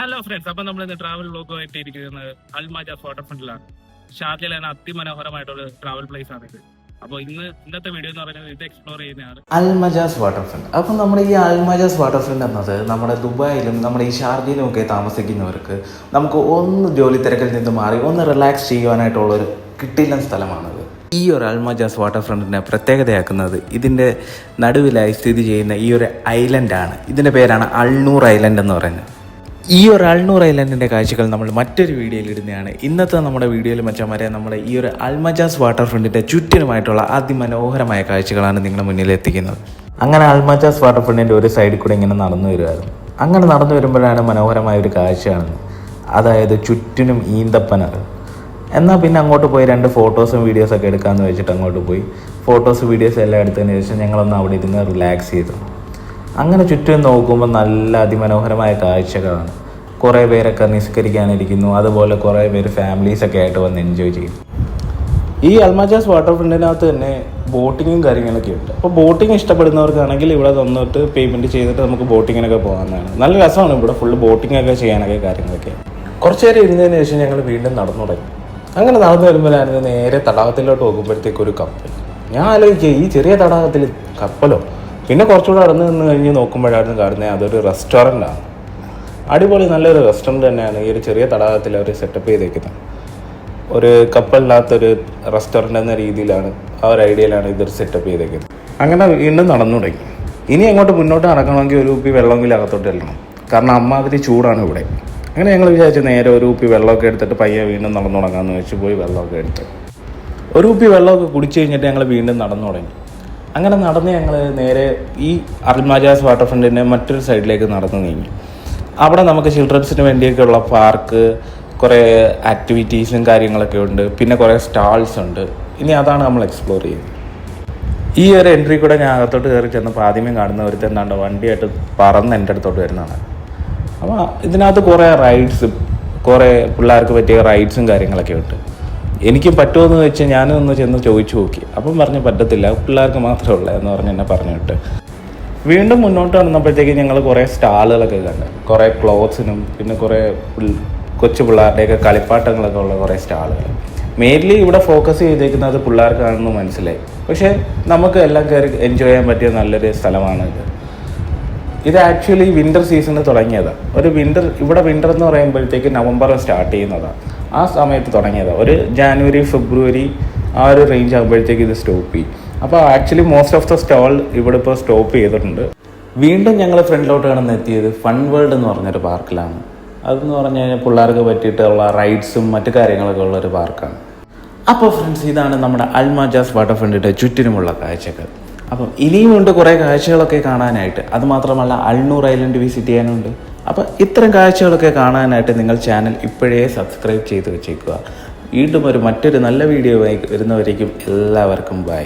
Hello friends, അപ്പൊ നമ്മൾ ഇന്ന് ട്രാവൽ വ്ലോഗുമായിട്ട് ഇരിക്കുന്നത് അൽമാജാസ് വാട്ടർഫ്രണ്ടിലാണ്. ഷാർജയിലെ തന്നെ അതിമനോഹരമായിട്ടുള്ള ട്രാവൽ പ്ലേസ് ആണ് ഇത്. അപ്പോൾ ഇന്നത്തെ വീഡിയോ എന്ന് പറയുന്നത് ഇത് എക്സ്പ്ലോർ ചെയ്യുന്നതാണ് അൽമജാസ് വാട്ടർഫ്രണ്ട്. അപ്പം നമ്മുടെ ഈ അൽമജാസ് വാട്ടർഫ്രണ്ട് എന്നത് നമ്മുടെ ദുബായിലും നമ്മുടെ ഈ ഷാർജയിലും ഒക്കെ താമസിക്കുന്നവർക്ക് നമുക്ക് ഒന്ന് ജോലി തിരക്കിൽ നിന്ന് മാറി ഒന്ന് റിലാക്സ് ചെയ്യുവാനായിട്ടുള്ളൊരു കിട്ടില്ല സ്ഥലമാണത്. ഈ ഒരു അൽമജാസ് വാട്ടർഫ്രണ്ടിനെ പ്രത്യേകതയാക്കുന്നത് ഇതിൻ്റെ നടുവിലായി സ്ഥിതി ചെയ്യുന്ന ഈ ഒരു ഐലൻഡാണ്. ഇതിൻ്റെ പേരാണ് അൽനൂർ ഐലൻഡ് എന്ന് പറയുന്നത്. ഈ ഒരു അൽനൂർ ഐലൻഡിൻ്റെ കാഴ്ചകൾ നമ്മൾ മറ്റൊരു വീഡിയോയിൽ ഇടുന്നതാണ്. ഇന്നത്തെ നമ്മുടെ വീഡിയോയിൽ മച്ചന്മാരെ നമ്മുടെ ഈ ഒരു അൽമജാസ് വാട്ടർഫ്രണ്ടിൻ്റെ ചുറ്റിനുമായിട്ടുള്ള അതിമനോഹരമായ കാഴ്ചകളാണ് നിങ്ങളുടെ മുന്നിൽ എത്തിക്കുന്നത്. അങ്ങനെ അൽമജാസ് വാട്ടർഫ്രണ്ടിൻ്റെ ഒരു സൈഡിൽ കൂടെ ഇങ്ങനെ നടന്നു വരുമായിരുന്നു. അങ്ങനെ നടന്നു വരുമ്പോഴാണ് മനോഹരമായ ഒരു കാഴ്ച കാണുന്നത്. അതായത് ചുറ്റിനും ഈന്തപ്പനകൾ. എന്നാൽ പിന്നെ അങ്ങോട്ട് പോയി 2 ഫോട്ടോസും വീഡിയോസൊക്കെ എടുക്കാമെന്ന് വെച്ചിട്ട് അങ്ങോട്ട് പോയി ഫോട്ടോസ് വീഡിയോസ് എല്ലാം എടുത്തതിന് ശേഷം ഞങ്ങളൊന്ന് അവിടെ ഇരുന്ന് റിലാക്സ് ചെയ്തു. അങ്ങനെ ചുറ്റും നോക്കുമ്പോൾ നല്ല അതിമനോഹരമായ കാഴ്ചകളാണ്. കുറേ പേരൊക്കെ നിസ്കരിക്കാനിരിക്കുന്നു, അതുപോലെ കുറേ പേര് ഫാമിലീസൊക്കെ ആയിട്ട് വന്ന് എൻജോയ് ചെയ്യും. ഈ അൽമജാസ് വാട്ടർഫ്രണ്ടിനകത്ത് തന്നെ ബോട്ടിങ്ങും കാര്യങ്ങളൊക്കെ ഉണ്ട്. അപ്പോൾ ബോട്ടിങ് ഇഷ്ടപ്പെടുന്നവർക്കാണെങ്കിൽ ഇവിടെ വന്നിട്ട് പേയ്മെൻറ്റ് ചെയ്തിട്ട് നമുക്ക് ബോട്ടിങ്ങിനൊക്കെ പോകാവുന്നതാണ്. നല്ല രസമാണ് ഇവിടെ ഫുള്ള് ബോട്ടിങ്ങൊക്കെ ചെയ്യാനൊക്കെ കാര്യങ്ങളൊക്കെ. കുറച്ച് നേരം ഇരുന്നതിന് ശേഷം ഞങ്ങൾ വീണ്ടും നടന്നു തുടങ്ങി. അങ്ങനെ നടന്നു വരുമ്പോഴാണ് നേരെ തടാകത്തിലോട്ട് പോകുമ്പോഴത്തേക്ക് ഒരു കപ്പൽ. ഞാൻ ആലോചിക്കുക, ഈ ചെറിയ തടാകത്തിൽ കപ്പലോ? പിന്നെ കുറച്ചുകൂടെ നടന്ന് നിന്ന് കഴിഞ്ഞ് നോക്കുമ്പോഴായിരുന്നു കാണുന്നത് അതൊരു റെസ്റ്റോറൻ്റാണ്. അടിപൊളി നല്ലൊരു റെസ്റ്റോറൻറ്റ് തന്നെയാണ് ഈ ഒരു ചെറിയ തടാകത്തിൽ അവർ സെറ്റപ്പ് ചെയ്തേക്കുന്നത്. ഒരു കപ്പലിനകത്തൊരു റെസ്റ്റോറൻ്റ് എന്ന രീതിയിലാണ് ആ ഒരു ഐഡിയയിലാണ് ഇതൊരു സെറ്റപ്പ് ചെയ്തേക്കുന്നത്. അങ്ങനെ വീണ്ടും നടന്നു തുടങ്ങി. ഇനി അങ്ങോട്ട് മുന്നോട്ട് നടക്കണമെങ്കിൽ ഒരു കുപ്പി വെള്ളമെങ്കിലും അകത്തോട്ട് ചെല്ലണം, കാരണം അമ്മാതിരി ചൂടാണ് ഇവിടെ. അങ്ങനെ ഞങ്ങൾ വിചാരിച്ചു നേരെ ഒരു കുപ്പി വെള്ളമൊക്കെ എടുത്തിട്ട് പയ്യെ വീണ്ടും നടന്നു തുടങ്ങാമെന്ന് വെച്ച് പോയി വെള്ളമൊക്കെ എടുത്ത് ഒരു കുപ്പി വെള്ളമൊക്കെ കുടിച്ച് കഴിഞ്ഞിട്ട് ഞങ്ങൾ വീണ്ടും നടന്നു തുടങ്ങി. അങ്ങനെ നടന്ന് ഞങ്ങൾ നേരെ ഈ അൽമജാസ് വാട്ടർഫ്രണ്ടിൻ്റെ മറ്റൊരു സൈഡിലേക്ക് നടന്നു നീങ്ങി. അവിടെ നമുക്ക് ചിൽഡ്രൻസിന് വേണ്ടിയൊക്കെയുള്ള പാർക്ക്, കുറേ ആക്ടിവിറ്റീസും കാര്യങ്ങളൊക്കെ ഉണ്ട്, പിന്നെ കുറേ സ്റ്റാൾസ് ഉണ്ട്. ഇനി അതാണ് നമ്മൾ എക്സ്പ്ലോർ ചെയ്യുന്നത്. ഈ ഒരു എൻട്രി കൂടെ ഞാൻ അകത്തോട്ട് കയറി ചെന്നപ്പോൾ ആദ്യമേ കാണുന്ന ഒരുത്തൻ എന്താണ്ട് വണ്ടിയായിട്ട് പറന്ന് എൻ്റെ അടുത്തോട്ട് വരുന്നതാണ്. അപ്പോൾ ഇതിനകത്ത് കുറേ റൈഡ്സ്, കുറേ പിള്ളേർക്ക് പറ്റിയ റൈഡ്സും കാര്യങ്ങളൊക്കെ ഉണ്ട്. എനിക്ക് പറ്റുമെന്ന് വെച്ച് ഞാനൊന്ന് ചെന്ന് ചോദിച്ചു നോക്കി. അപ്പം പറഞ്ഞു പറ്റത്തില്ല, പിള്ളേർക്ക് മാത്രമേ ഉള്ളൂ എന്ന് പറഞ്ഞ് എന്നെ പറഞ്ഞിട്ട് വീണ്ടും മുന്നോട്ട് വന്നപ്പോഴത്തേക്ക് ഞങ്ങൾ കുറേ സ്റ്റാളുകളൊക്കെ കണ്ട്. കുറേ ക്ലോത്ത്സിനും പിന്നെ കുറേ കൊച്ചു പിള്ളേരുടെയൊക്കെ കളിപ്പാട്ടങ്ങളൊക്കെ ഉള്ള കുറേ സ്റ്റാളുകൾ. മെയിൻലി ഇവിടെ ഫോക്കസ് ചെയ്തേക്കുന്നത് പിള്ളേർക്കാണെന്ന് മനസ്സിലായി. പക്ഷേ നമുക്ക് എല്ലാം കയറി എൻജോയ് ചെയ്യാൻ പറ്റിയ നല്ലൊരു സ്ഥലമാണ് ഇത്. ഇത് ആക്ച്വലി വിൻ്റർ സീസണിൽ തുടങ്ങിയതാണ്. ഇവിടെ വിൻ്റർ എന്ന് പറയുമ്പോഴത്തേക്ക് നവംബറിൽ സ്റ്റാർട്ട് ചെയ്യുന്നതാണ്. ആ സമയത്ത് തുടങ്ങിയതാണ്. ഒരു ജാനുവരി ഫെബ്രുവരി ആ ഒരു റേഞ്ച് ആകുമ്പോഴത്തേക്ക് ഇത് സ്റ്റോപ്പ് ചെയ്യും. അപ്പോൾ actually most of the stall ഇവിടെ ഇപ്പോൾ സ്റ്റോപ്പ് ചെയ്തിട്ടുണ്ട്. വീണ്ടും ഞങ്ങൾ ഫ്രണ്ടിലോട്ട് എത്തിയത് ഫൺ വേൾഡ് എന്ന് പറഞ്ഞൊരു പാർക്കിലാണ്. അതെന്ന് പറഞ്ഞു കഴിഞ്ഞാൽ പിള്ളേർക്ക് പറ്റിയിട്ടുള്ള റൈഡ്സും മറ്റു കാര്യങ്ങളൊക്കെ ഉള്ളൊരു പാർക്കാണ്. അപ്പോൾ ഫ്രണ്ട്സ്, ഇതാണ് നമ്മുടെ അൽമജാസ് വാട്ടർഫ്രണ്ടിൻ്റെ ചുറ്റിനുമുള്ള കാഴ്ചകൾ. അപ്പം ഇനിയുമുണ്ട് കുറേ കാഴ്ചകളൊക്കെ കാണാനായിട്ട്. അതുമാത്രമല്ല അൽനൂർ ഐലൻഡ് വിസിറ്റ് ചെയ്യാനുണ്ട്. അപ്പോൾ ഇത്തരം കാഴ്ചകളൊക്കെ കാണാനായിട്ട് നിങ്ങൾ ചാനൽ ഇപ്പോഴേ സബ്സ്ക്രൈബ് ചെയ്ത് വെച്ചേക്കുക. വീണ്ടും മറ്റൊരു നല്ല വീഡിയോ ആയി വരുന്നവരേക്കും എല്ലാവർക്കും ബൈ.